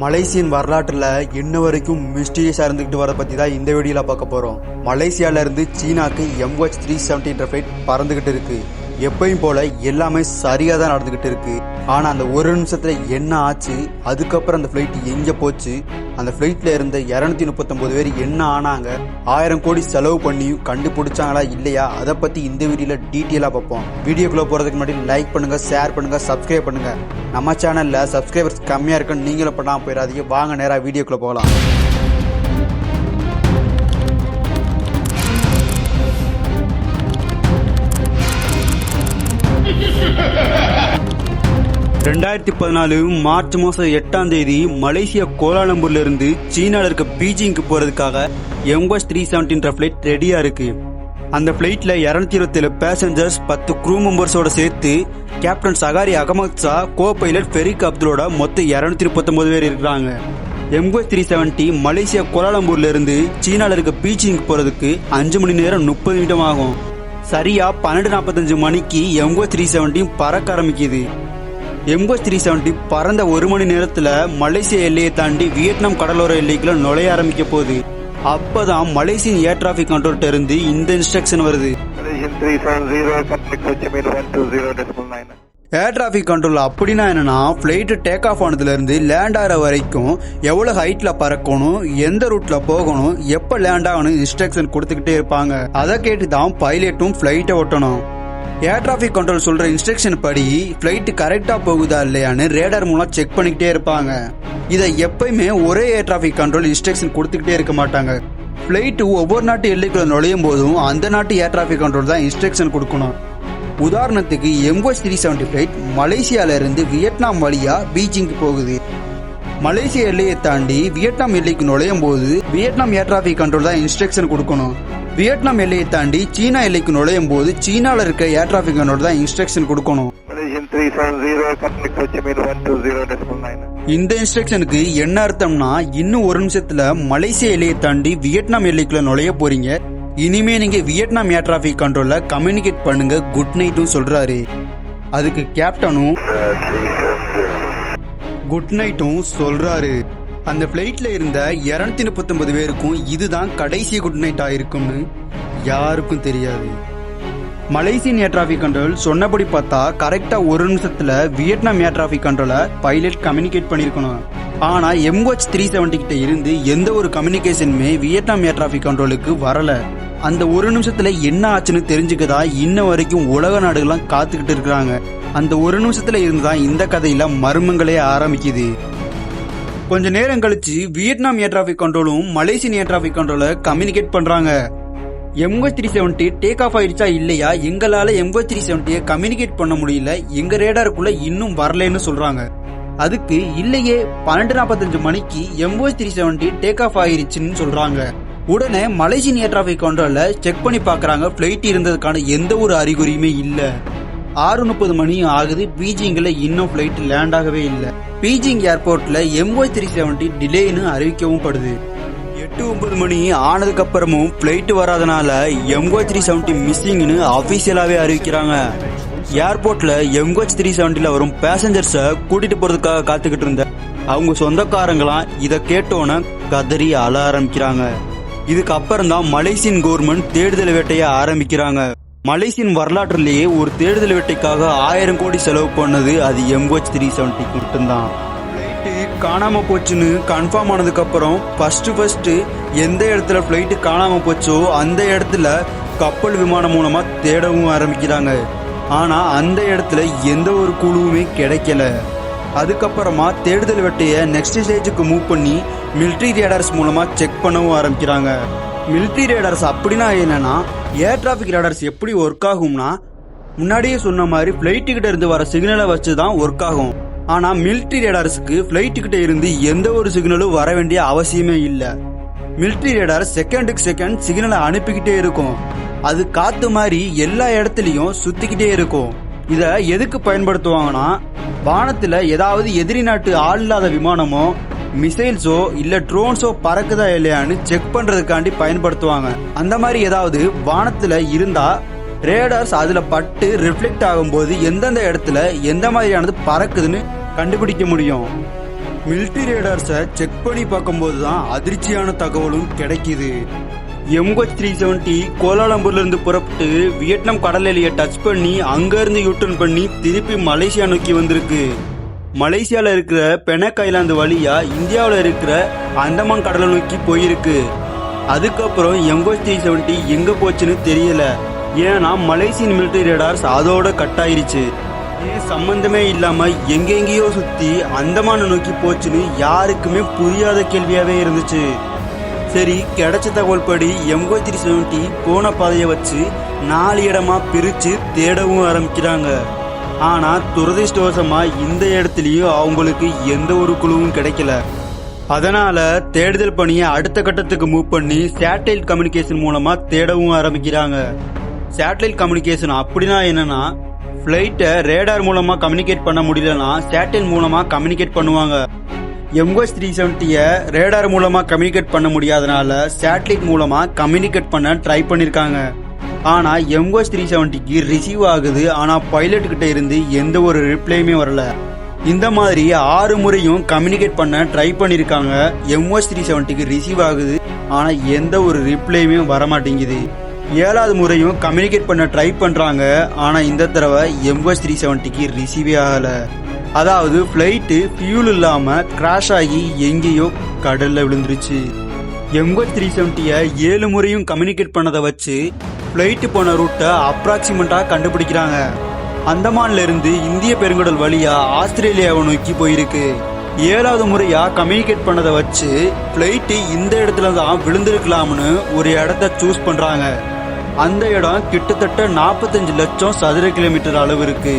Malaysian வரலாற்றுல இன்ன வரைக்கும் மிஸ்டீரியஸா இருந்துகிட்டு வர பத்தி தான் இந்த வீடியோல பார்க்க போறோம். மலேசியால இருந்து சீனாக்கு MH370 ஃபிளைட் பறந்துகிட்டு இருக்கு. எப்பயும் போல எல்லாமே சரியா தான் நடந்துகிட்டு இருக்கு. ஆனா அந்த ஒரு நிமிஷத்துல என்ன ஆச்சு, அதுக்கப்புறம் அந்த ஃபிளைட் எங்க போச்சு, அந்த ஃபிளைட்ல இருந்த 239 பேர் என்ன ஆனாங்க, 1000 கோடி செலவு பண்ணியும் கண்டுபிடிச்சாங்களா இல்லையா, அதை பத்தி இந்த வீடியோல டீட்டெயிலா பார்ப்போம். வீடியோக்குள்ள போறதுக்கு முன்னாடி லைக் பண்ணுங்க, ஷேர் பண்ணுங்க, சப்ஸ்கிரைப் பண்ணுங்க. நம்ம சேனல்ல சப்ஸ்கிரைபர்ஸ் கம்மியா இருக்குன்னு நீங்களும் பண்ணாம போயிடாதீங்க. வாங்க நேரா வீடியோக்குள்ள போகலாம். மார்ச் மாசம் 8ஆம் தேதி மலேசியா கோலாலம்பூர்ல இருந்து சீனால இருக்க பீஜிங்க்கு போறதுக்காக MH370 ஃபிளைட் ரெடியா இருக்கு. அந்த ஃபிளைட்ல 227 பேசஞ்சர்ஸ், 10 க்ரூ மெம்பர்ஸோட சேர்த்து captain Zaharie Ahmad Shah, co pilot Fariq அப்துலோட மொத்தம் 239 பேர் இருக்காங்க. MH370 மலேசியா கோலாலம்பூர்ல இருந்து சீனால இருக்க பீஜிங் போறதுக்கு 5 மணி நேரம் 30 நிமிடம் ஆகும். சரியா 12:45 மணிக்கு MH370 பறக்க ஆரம்பிக்குது. MH370 பறந்த 1 மணி நேரத்துல மலேசிய எல்லையை தாண்டி வியட்நாம் கடலோர எல்லைக்குள்ள நுழைய ஆரம்பிக்க போகுது. அப்பதான் மலேசியன் ஏர் டிராபிக் கண்ட்ரோல்ட்ட இருந்து இந்த இன்ஸ்ட்ரக்ஷன் வருது. ஏர் டிராபிக் கண்ட்ரோல் அப்படின்னா என்னன்னா, பிளைட் டேக் ஆஃப் ஆனதுல இருந்து லேண்ட் ஆகிற வரைக்கும் எவ்வளவு ஹைட்ல பறக்கணும், எந்த ரூட்ல போகணும், எப்ப லேண்ட் ஆகணும் இன்ஸ்ட்ரக்ஷன் கொடுத்துக்கிட்டே இருப்பாங்க. அதை கேட்டுதான் பைலட்டும் பிளைட்டை ஓட்டணும். ஏர் டிராபிக் கண்ட்ரோல் சொல்ற இன்ஸ்ட்ரக்ஷன் படி பிளைட் கரெக்டா போகுதா இல்லையான்னு ரேடார் மூலம் செக் பண்ணிக்கிட்டே இருப்பாங்க. இதை எப்பயுமே ஒரே ஏர் டிராபிக் கண்ட்ரோல் இன்ஸ்ட்ரக்ஷன் கொடுத்துக்கிட்டே இருக்க மாட்டாங்க. பிளைட் ஒவ்வொரு நாட்டு எல்லைக்குள்ள நுழையும் போதும் அந்த நாட்டு ஏர் டிராபிக் கண்ட்ரோல் தான் இன்ஸ்ட்ரக்ஷன் கொடுக்கணும். உதாரணத்துக்கு MH370 ஃபிளைட் மலேசியால இருந்து வியட்நாம் வழியா பீஜிங்க்கு போகுது. மலேசிய எல்லையை தாண்டி வியட்நாம் எல்லைக்கு நுழையும் போது வியட்நாம் ஏர் டிராபிக் கண்ட்ரோல் தான் இன்ஸ்ட்ரக்ஷன் கொடுக்கணும். வியட்நாம் எல்லையை தாண்டி சீனா எல்லைக்கு நுழையும் போது சீனால இருக்க ஏர் டிராபிக் கண்ட்ரோல் தான் இன்ஸ்ட்ரக்ஷன் கொடுக்கணும். இந்த இன்ஸ்ட்ரக்ஷனுக்கு என்ன அர்த்தம்னா, இன்னும் ஒரு நிமிஷத்துல மலேசிய எல்லையை தாண்டி வியட்நாம் எல்லைக்குள்ள நுழைய போறீங்க. இனிமே நீங்க வியட்நாம் ஏர் டிராபிக் கண்ட்ரோல்ல கம்யூனிகேட் பண்ணுங்க, குட் நைட்டும் சொல்றாரு. அதுக்கு கேப்டனும் குட் நைட்டும் சொல்றாரு. அந்த பிளைட்ல இருந்த 239 பேருக்கும் இதுதான் கடைசி குட் நைட் ஆயிருக்கும்னு யாருக்கும் தெரியாது. மலேசியன் ஏர் டிராபிக் கண்ட்ரோல் சொன்னபடி பார்த்தா கரெக்டா ஒரு நிமிஷத்துல வியட்நாம் ஏர் டிராபிக் கண்ட்ரோல பைலட் கம்யூனிகேட் பண்ணிருக்கணும். ஆனா MH370 கிட்ட இருந்து எந்த ஒரு கம்யூனிகேஷனுமே வியட்நாம் ஏர் டிராபிக் கண்ட்ரோலுக்கு வரல. அந்த ஒரு நிமிஷத்துல என்ன ஆச்சுன்னு தெரிஞ்சுக்கதா இன்ன வரைக்கும் உலக நாடுகள்லாம் காத்துக்கிட்டு இருக்காங்க. அந்த ஒரு நிமிஷத்துல இருந்துதான் இந்த கதையில மர்மங்களே ஆரம்பிக்குது. கொஞ்ச நேரம் கழிச்சு வியட்நாம் ஏர் டிராபிக் கண்ட்ரோலும் மலேசியன் ஏர் டிராபிக் கண்ட்ரோல கம்யூனிகேட் பண்றாங்க. MH370 டேக் ஆஃப் ஆயிடுச்சா இல்லையா, எங்களால MH370 கம்யூனிகேட் பண்ண முடியல, எங்க ரேடாருக்குள்ள இன்னும் வரலன்னு சொல்றாங்க. அதுக்கு இல்லையே 12:45 மணிக்கு MH370 டேக் ஆஃப் ஆயிருச்சுன்னு சொல்றாங்க. உடனே மலேசியன் ஏர் டிராபிக் கண்ட்ரோல்ல செக் பண்ணி பாக்குறாங்க. பிளைட் இருந்ததுக்கான எந்த ஒரு அறிகுறியுமே இல்ல. 6:30 மணி ஆகுது, பீஜிங்ல இன்னும் பிளைட் லேண்ட் ஆகவே இல்ல. பீஜிங் ஏர்போர்ட்ல MH370 டிலேன்னு அறிவிக்கவும் படுது. 8-9 மணி ஆனதுக்கு அப்புறமும் பிளைட் வராதனால MH370 மிஸ்ஸிங்னு அபிஷியலாவே அறிவிக்கிறாங்க. ஏர்போர்ட்ல MH370 வரும் பேசஞ்சர்ஸ கூட்டிட்டு போறதுக்காக காத்துக்கிட்டு இருந்த அவங்க சொந்தக்காரங்களாம் இதை கேட்டோன்னு கதறி அழ ஆரம்பிக்கிறாங்க. இதுக்கு அப்புறம் தான் மலேசியன் கவர்மெண்ட் தேடுதல் வேட்டைய ஆரம்பிக்கிறாங்க. மலேசியன் வரலாற்றிலேயே ஒரு தேடுதல் வேட்டைக்காக 1000 கோடி செலவு பண்ணது அது MH370 மட்டும்தான். காணாம போச்சுன்னு கன்ஃபார்ம் ஆனதுக்கு அப்புறம் ஃபர்ஸ்ட் எந்த இடத்துல பிளைட் காணாம போச்சோ அந்த இடத்துல கப்பல் விமானம் மூலமா தேடவும் ஆரம்பிக்கிறாங்க. ஆனா அந்த இடத்துல எந்த ஒரு குழுவுமே கிடைக்கல. அதுக்கப்புறமா தேடுதல் வேட்டைய நெக்ஸ்ட் ஸ்டேஜுக்கு மூவ் பண்ணி மிலிட்டரி ரேடார்ஸ் மூலமா செக் பண்ணவும் ஆரம்பிக்கிறாங்க. மிலிட்டரி ரேடார்ஸ் அப்படின்னா என்னன்னா, ஏர் டிராபிக் ரேடார்ஸ் எப்படி ஒர்க் ஆகும்னா, முன்னாடியே சொன்ன மாதிரி பிளைட் கிட்ட இருந்து வர சிக்னலை வச்சுதான் ஒர்க் ஆகும். ஆனா மிலிட்டரி ரேடார்ஸ்க்கு பிளைட் கிட்ட இருந்து எந்த ஒரு சிக்னலும் வர வேண்டிய அவசியமே இல்ல. மிலிட்டரி ரேடார் செகண்டுக்கு செகண்ட் சிக்னலை அனுப்பிக்கிட்டே இருக்கும். அது காத்து மாதிரி எல்லா இடத்துலயும் சுத்திக்கிட்டே இருக்கும். இத எதுக்கு பயன்படுத்துவாங்கன்னா, வானத்துல ஏதாவது எதிரி நாட்டு ஆள் இல்லாத விமானமோ மிசைல்ஸோ இல்ல ட்ரோன்ஸோ பறக்குதா இல்லையான்னு செக் பண்றதுக்காண்டி பயன்படுத்துவாங்க. அந்த மாதிரி ஏதாவது வானத்துல இருந்தா ரேடார்ஸ் அதுல பட்டு ரிஃப்ளெக்ட் ஆகும்போது எந்தெந்த இடத்துல எந்த மாதிரியானது பறக்குதுன்னு கண்டுபிடிக்க முடியும். மிலிட்டரி ரேடார்ஸை செக் பண்ணி பார்க்கும்போது தான் அதிர்ச்சியான தகவலும் கிடைக்குது. MH370 கோலாலம்பூர்ல இருந்து புறப்பட்டு வியட்நாம் கடல் எல்லையை டச் பண்ணி அங்க இருந்து யூட்டர்ன் பண்ணி திருப்பி மலேசியா நோக்கி வந்திருக்கு. மலேசியால இருக்கிற பெனக் ஐலாந்து வழியா இந்தியாவில் இருக்கிற அந்தமான் கடலை நோக்கி போயிருக்கு. அதுக்கப்புறம் MH370 எங்க போச்சுன்னு தெரியல. ஏன்னா மலேசியன் மிலிட்டரி ரேடார்ஸ் அதோட கட் ஆயிருச்சு. ஏன் சம்பந்தமே இல்லாம எங்கெங்கேயோ சுத்தி அந்தமான நோக்கி போச்சுன்னு யாருக்குமே புரியாத கேள்வியாவே இருந்துச்சு. சரி, கிடைச்ச தகவல் படி MH370 போன பாதையை வச்சு 4 இடமா பிரிச்சு தேடவும் ஆரம்பிக்கிறாங்க. ஆனா துரதிர்ஷ்டவசமா இந்த இடத்துலயும் அவங்களுக்கு எந்த ஒரு குழுவும் கிடைக்கல. அதனால தேடுதல் பணியை அடுத்த கட்டத்துக்கு மூவ் பண்ணி சேட்டலைட் கம்யூனிகேஷன் மூலமா தேடவும் ஆரம்பிக்கிறாங்க. சேட்டலைட் கம்யூனிகேஷன் அப்படின்னா என்னன்னா, பிளைட்டை ரேடார் மூலமா கம்யூனிகேட் பண்ண முடியலன்னா சேட்டலைட் மூலமா கம்யூனிகேட் பண்ணுவாங்க. MH370 ரேடார் மூலமா கம்யூனிகேட் பண்ண முடியாதனால சேட்டலைட் மூலமா கம்யூனிகேட் பண்ண ட்ரை பண்ணிருக்காங்க. ஆனா MH370க்கு ரிசீவ் ஆகுது. ஆனா பைலட் கிட்ட இருந்து எந்த ஒரு ரிப்ளையுமே வரல. இந்த மாதிரி 6 முறையும் கம்யூனிகேட் பண்ண ட்ரை பண்ணிருக்காங்க. MH370க்கு ரிசீவ் ஆகுது. ஆனா எந்த ஒரு ரிப்ளையுமே வரமாட்டேங்குது. 7வது முறையும் கம்யூனிகேட் பண்ண ட்ரை பண்றாங்க. ஆனா இந்த தடவை MH370க்கு ரிசீவே ஆகல. அதாவது பிளைட் ஃபியூல் இல்லாம கிராஷ் ஆகி எங்கேயோ கடல்ல விழுந்துருச்சு. MH370 7 முறையும் கம்யூனிகேட் பண்ணதை வச்சு பிளைட் போன ரூட்டை அப்ராக்சிமேட்டா கண்டுபிடிக்கிறாங்க. அந்தமான்ல இருந்து இந்திய பெருங்கடல் வழியா ஆஸ்திரேலியாவை நோக்கி போயிருக்கு. 7வது முறையா கம்யூனிகேட் பண்ணதை வச்சு பிளைட் இந்த இடத்துல தான் விழுந்திருக்கலாம்னு ஒரு இடத்த சூஸ் பண்றாங்க. அந்த இடம் கிட்டத்தட்ட 45 லட்சம் சதுர கிலோமீட்டர் அளவு இருக்கு.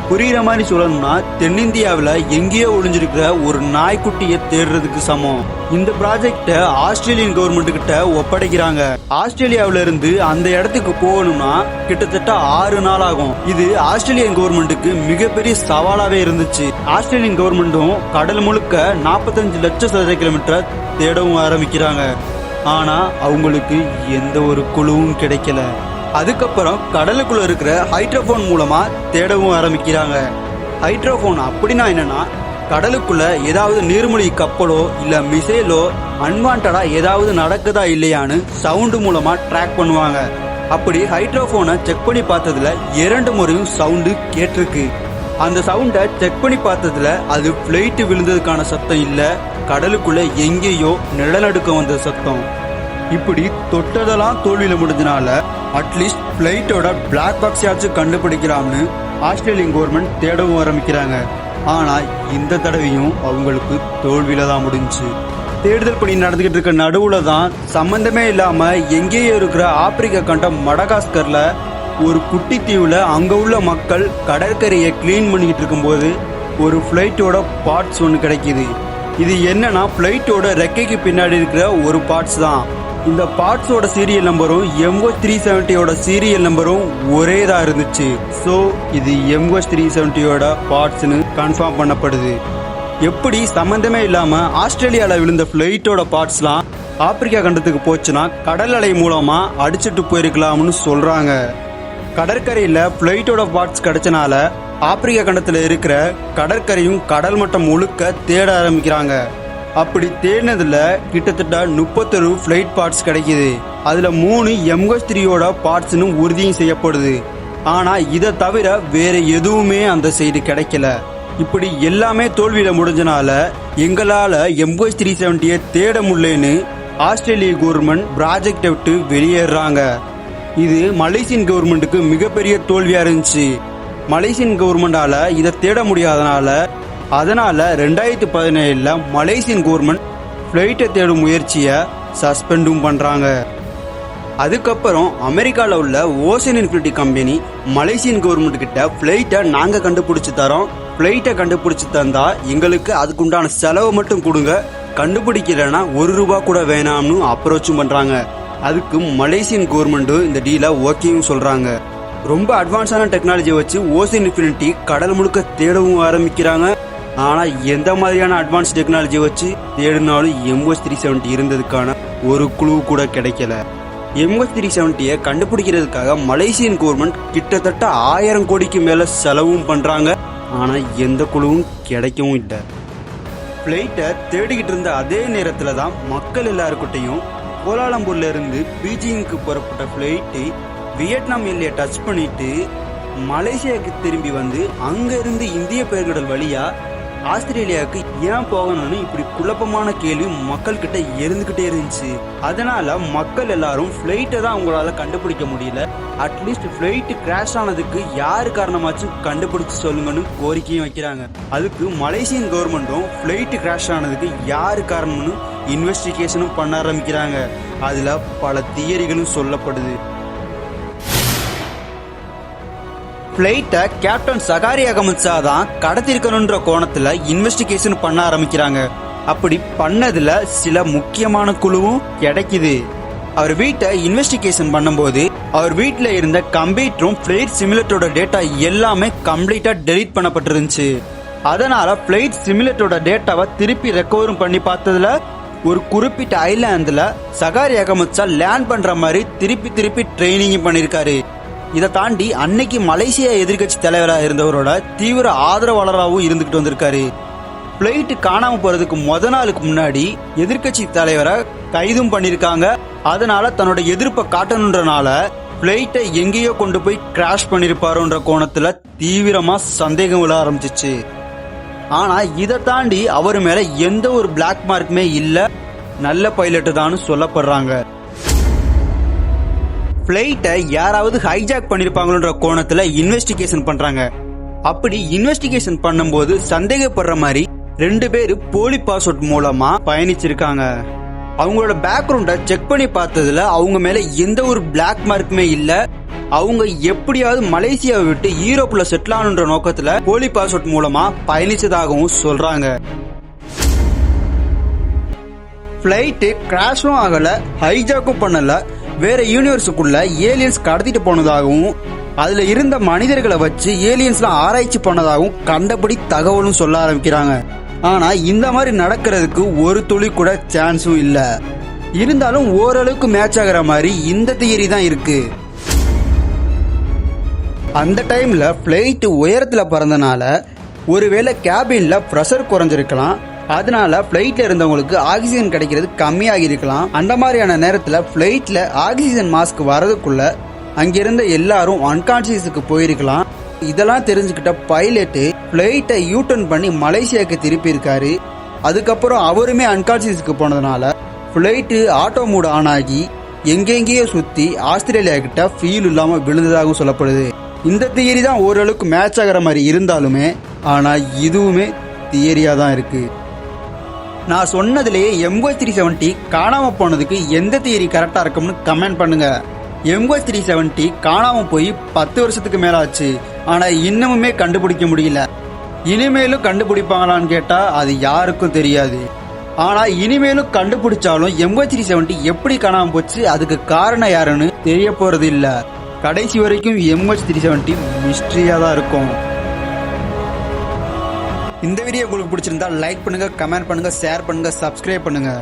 புரியுற மாதிரி சொல்லணும்னா தென்னிந்தியாவில் எங்கேயோ ஒளிஞ்சிருக்கிற ஒரு நாய்க்குட்டியை தேடுறதுக்கு சமம். இந்த ப்ராஜெக்ட ஆஸ்திரேலியன் கவர்மெண்ட் கிட்ட ஒப்படைக்கிறாங்க. ஆஸ்திரேலியாவில இருந்து அந்த இடத்துக்கு போகணும்னா கிட்டத்தட்ட 6 நாள் ஆகும். இது ஆஸ்திரேலியன் கவர்மெண்ட்டுக்கு மிகப்பெரிய சவாலாவே இருந்துச்சு. ஆஸ்திரேலியன் கவர்மெண்ட்டும் கடல் முழுக்க 45 லட்சம் சதுர கிலோமீட்டர் தேடவும் ஆரம்பிக்கிறாங்க. ஆனா அவங்களுக்கு எந்த ஒரு குழுவும் கிடைக்கல. அதுக்கப்புறம் கடலுக்குள்ள இருக்கிற ஹைட்ரோபோன் மூலமா தேடவும் ஆரம்பிக்கிறாங்க. ஹைட்ரோபோன் அப்படின்னா என்னன்னா, கடலுக்குள்ள ஏதாவது நீர்மூழ்கி கப்பலோ இல்ல மிசைலோ அன்வான்டா ஏதாவது நடக்குதா இல்லையான்னு சவுண்டு மூலமா ட்ராக் பண்ணுவாங்க. அப்படி ஹைட்ரோபோனை செக் பண்ணி பார்த்ததுல 2 முறையும் சவுண்டு கேட்டிருக்கு. அந்த சவுண்டை செக் பண்ணி பார்த்ததுல அது பிளைட் விழுந்ததுக்கான சத்தம் இல்ல, கடலுக்குள்ள எங்கேயோ நிலநடுக்கம் வந்த சத்தம். இப்படி தொட்டதெல்லாம் தோல்வியில முடிஞ்சனால அட்லீஸ்ட் பிளைட்டோட பிளாக் பாக்ஸாச்சும் கண்டுபிடிக்கலாம்னு ஆஸ்திரேலியன் கவர்மெண்ட் தேடவும் ஆரம்பிக்கிறாங்க. ஆனா இந்த தடவையும் அவங்களுக்கு தோல்வியில தான் முடிஞ்சு. தேடுதல் பணி நடந்துகிட்டு இருக்க நடுவுல தான் சம்பந்தமே இல்லாம எங்கேயோ இருக்கிற ஆப்பிரிக்கா கண்டம் மடகாஸ்கர்ல ஒரு குட்டி தீவுல அங்க உள்ள மக்கள் கடற்கரையை கிளீன் பண்ணிக்கிட்டு இருக்கும்போது ஒரு பிளைட்டோட பார்ட்ஸ் ஒன்று கிடைக்குது. இது என்னன்னா, பிளைட்டோட ரெக்கைக்கு பின்னாடி இருக்கிற ஒரு பார்ட்ஸ் தான். இந்த பார்ட்ஸோட சீரியல் நம்பரும் MH370 சீரியல் நம்பரும் ஒரே தான் இருந்துச்சு. சோ இது MH370 பார்ட்ஸ்னு கன்ஃபார்ம் பண்ணப்படுது. எப்படி சம்பந்தமே இல்லாம ஆஸ்திரேலியால விழுந்த பிளைட்டோட பார்ட்ஸ்லாம் ஆப்பிரிக்கா கண்டத்துக்கு போச்சுன்னா கடல் அலை மூலமா அடிச்சுட்டு போயிருக்கலாம்னு சொல்றாங்க. கடற்கரையில பிளைட்டோட பார்ட்ஸ் கிடைச்சனால ஆப்பிரிக்கா கண்டத்துல இருக்கிற கடற்கரையும் கடல் மட்டம் முழுக்க தேட ஆரம்பிக்கிறாங்க. அப்படி தேடினதுல கிட்டத்தட்ட 31 பிளைட் பார்ட்ஸ் கிடைக்குது. அதுல 3 MH3 பார்ட்ஸ்னு உறுதியும் செய்யப்படுது. ஆனா இதை தவிர வேற எதுவுமே அந்த சைடு கிடைக்கல. இப்படி எல்லாமே தோல்வியில முடிஞ்சனால எங்களால MH370 தேட முடியலன்னு ஆஸ்திரேலிய கவர்மெண்ட் ப்ராஜெக்டை விட்டு வெளியேறாங்க. இது மலேசியன் கவர்மெண்ட்டுக்கு மிகப்பெரிய தோல்வியா இருந்துச்சு. மலேசியன் கவர்மெண்டால இதை தேட முடியாதனால அதனால 2017 மலேசியன் கவர்மெண்ட் பிளைட்டை தேடும் முயற்சியை சஸ்பெண்டும் பண்றாங்க. அதுக்கப்புறம் அமெரிக்கால உள்ள ocean infinity company Malaysian government கிட்ட பிளைட்டை நாங்க கண்டுபிடிச்சு தரோம், பிளைட்டை கண்டுபிடிச்சு தந்தா எங்களுக்கு அதுக்குண்டான செலவு மட்டும் கொடுங்க, கண்டுபிடிக்கலன்னா ₹1 கூட வேணாம்னு அப்ரோச்சும் பண்றாங்க. அதுக்கு மலேசியன் கவர்மெண்ட் இந்த டீலை ஓகேவும் சொல்றாங்க. ரொம்ப அட்வான்ஸான டெக்னாலஜியை வச்சு ஓசன் இன்ஃபினிட்டி கடல் முழுக்க தேடவும் ஆரம்பிக்கிறாங்க. ஆனா எந்த மாதிரியான அட்வான்ஸ் டெக்னாலஜியை வச்சு தேடினாலும் MH370 இருந்ததுக்கான ஒரு குழு கூட கிடைக்கல. MH370 கண்டுபிடிக்கிறதுக்காக மலேசியன் கவர்மெண்ட் கிட்டத்தட்ட 1000 கோடிக்கு மேல செலவும் பண்றாங்க. ஆனா எந்த குழுவும் கிடைக்கவும் இல்லை. பிளைட்டை தேடிக்கிட்டு இருந்த அதே நேரத்துல தான் மக்கள் எல்லாருக்கிட்டையும் கோலாலம்பூர்ல இருந்து பீஜிங்க்கு புறப்பட்ட பிளைட்டு வியட்நாம் எல்லையை டச் பண்ணிட்டு மலேசியாவுக்கு திரும்பி வந்து அங்க இருந்து இந்திய பெருங்கடல் வழியா ஆஸ்திரேலியாவுக்கு ஏன் போகணும்னு இப்படி குழப்பமான கேள்வி மக்கள் கிட்ட இருந்துகிட்டே இருந்துச்சு. அதனால மக்கள் எல்லாரும் பிளைட்டை தான் அவங்களால கண்டுபிடிக்க முடியல. அட்லீஸ்ட் பிளைட் கிராஷ் ஆனதுக்கு யாரு காரணமாச்சும் கண்டுபிடிச்சு சொல்லுங்கன்னு கோரிக்கையும் வைக்கிறாங்க. அதுக்கு மலேசியன் கவர்மெண்ட்டும் பிளைட் கிராஷ் ஆனதுக்கு யாரு காரணம்னு இன்வெஸ்டிகேஷனும் பண்ண ஆரம்பிக்கிறாங்க. அதுல பல தியரிகளும் சொல்லப்படுது. பிளைட்டை கேப்டன் சகாரி அகமது ஷா தான் கடத்திருக்கணுன்ற கோணத்துல இன்வெஸ்டிகேஷன் பண்ண ஆரம்பிக்கிறாங்க. அப்படி பண்ணதுல சில முக்கியமான குழுவும் கிடைக்குது. அவர் வீட்டை இன்வெஸ்டிகேஷன் பண்ணும்போது அவர் வீட்டுல இருந்த கம்ப்யூட்டரும் பிளைட் சிமுலேட்டரோட டேட்டா எல்லாமே கம்ப்ளீட்டா டெலீட் பண்ணப்பட்டிருந்துச்சு. அதனால பிளைட் சிமுலேட்டரோட டேட்டாவை திருப்பி ரெக்கவரும் பண்ணி பார்த்ததுல ஒரு குறிப்பிட்ட ஐலாந்துல சகாரி அகமது ஷா லேண்ட் பண்ற மாதிரி திருப்பி ட்ரைனிங் பண்ணிருக்காரு. இதை தாண்டி அன்னைக்கு மலேசியா எதிர்கட்சி தலைவராக இருந்தவரோட தீவிர ஆதரவாளராகவும் இருந்துகிட்டு வந்திருக்காரு. பிளைட் காணாம போறதுக்கு நாளுக்கு முன்னாடி எதிர்கட்சி தலைவரை கைதும் பண்ணிருக்காங்க. அதனால தன்னோட எதிர்ப்பை காட்டணுன்றனால பிளைட்டை எங்கேயோ கொண்டு போய் கிராஷ் பண்ணிருப்பாருன்ற கோணத்துல தீவிரமா சந்தேகம் விழ ஆரம்பிச்சிச்சு. ஆனா இதை தாண்டி அவர் மேல எந்த ஒரு பிளாக் மார்க்குமே இல்ல, நல்ல பைலட் தான் சொல்லப்படுறாங்க. பிளைட்டை யாராவது ஹைஜாக் பண்ணிருப்பாங்களோன்ற கோணத்துல இன்வெஸ்டிகேஷன் பண்றாங்க. அப்படி இன்வெஸ்டிகேஷன் பண்ணும்போது சந்தேகப்படுற மாதிரி 2 பேரு போலி பாஸ்போர்ட் மூலமா பயணிச்சிருக்காங்க. அவங்களோட பேக்ரவுண்ட செக் பண்ணி பார்த்ததுல அவங்க மேல எந்த ஒரு பிளாக் மார்க்குமே இல்ல. அவங்க எப்படியாவது மலேசியாவை விட்டு யூரோப்ல செட்டில் ஆகணுன்ற நோக்கத்துல போலி பாஸ்போர்ட் மூலமா பயணிச்சதாகவும் சொல்றாங்க. பிளைட் கிராஷும் ஆகல, ஹைஜாக்கும் பண்ணல, வேற யூனிவர்ஸுக்குள்ள ஏலியன்ஸ் கடத்திட்டு போனதாகவும் அதுல இருந்த மனிதர்களை வச்சு ஏலியன்ஸ்லாம் ஆராய்ச்சி பண்ணதாகவும் கண்டபடி தகவலும் சொல்ல ஆரம்பிக்கிறாங்க. ஆனா இந்த மாதிரி நடக்கிறதுக்கு ஒரு துளி கூட சான்ஸும் இல்ல. இருந்தாலும் ஓரளவுக்கு மேட்ச் ஆகிற மாதிரி இந்த தியரி தான் இருக்கு. அந்த டைம்ல பிளைட் உயரத்துல பறந்தனால ஒருவேளை கேபின்ல பிரஷர் குறைஞ்சிருக்கலாம். அதனால பிளைட்ல இருந்தவங்களுக்கு ஆக்சிஜன் கிடைக்கிறது கம்மியாகி இருக்கலாம். அந்த மாதிரியான நேரத்துல பிளைட்ல ஆக்சிஜன் மாஸ்க் வரதுக்குள்ள அங்கிருந்த எல்லாரும் அன்கான்சியஸுக்கு போயிருக்கலாம். இதெல்லாம் தெரிஞ்சுக்கிட்ட பைலட்டு பிளைட்டை யூட்டர்ன் பண்ணி மலேசியாவுக்கு திருப்பி இருக்காரு. அதுக்கப்புறம் அவருமே அன்கான்சியஸுக்கு போனதுனால பிளைட்டு ஆட்டோ மூட் ஆன் ஆகி எங்கெங்கேயோ சுத்தி ஆஸ்திரேலியா கிட்ட ஃபீல் இல்லாம விழுந்ததாகவும் சொல்லப்படுது. இந்த தியரி தான் ஓரளவுக்கு மேட்ச் ஆகிற மாதிரி இருந்தாலுமே ஆனா இதுவுமே தியரியா தான் இருக்கு. நான் சொன்னதுலேயே MH370 காணாம போனதுக்கு எந்த தியரி கரெக்டா இருக்கும்னு கமெண்ட் பண்ணுங்க. MH370 காணாம போய் 10 வருஷத்துக்கு மேல ஆச்சு. ஆனா இன்னமுமே கண்டுபிடிக்க முடியல. இனிமேலும் கண்டுபிடிப்பாங்களான்னு கேட்டா அது யாருக்கும் தெரியாது. ஆனா இனிமேலும் கண்டுபிடிச்சாலும் MH370 எப்படி காணாம போச்சு, அதுக்கு காரணம் யாருன்னு தெரிய போறது இல்ல. கடைசி வரைக்கும் MH370 மிஸ்ட்ரியா தான் இருக்கும். இந்த வீடியோ உங்களுக்கு பிடிச்சிருந்தா லைக் பண்ணுங்க, கமெண்ட் பண்ணுங்க, ஷேர் பண்ணுங்க, சப்ஸ்கிரைப் பண்ணுங்க.